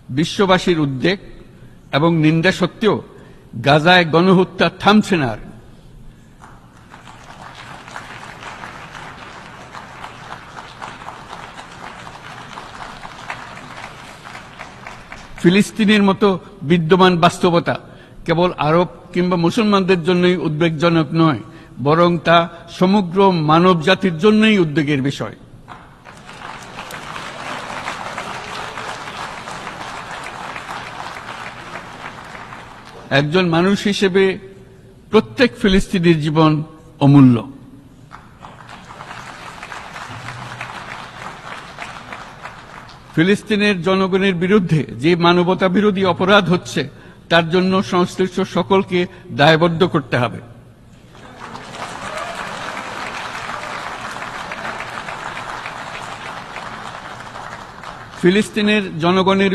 বিশ্ববাসীর উদ্বেগ এবং নিন্দা সত্ত্বেও গাজায় গণহত্যা থামছে না। ফিলিস্তিনের মতো বিদ্যমান বাস্তবতা কেবল আরব কিংবা মুসলমানদের জন্যই উদ্বেগজনক নয়, বরং তা সমগ্র মানব জাতির জন্যই উদ্বেগের বিষয়। একজন মানুষ হিসেবে প্রত্যেক ফিলিস্তিনির জীবন অমূল্য। ফিলিস্তিনের জনগণের বিরুদ্ধে যে মানবতা বিরোধী অপরাধ হচ্ছে তার জন্য সংশ্লিষ্ট সকলকে দায়বদ্ধ করতে হবে। ফিলিস্তিনের জনগণের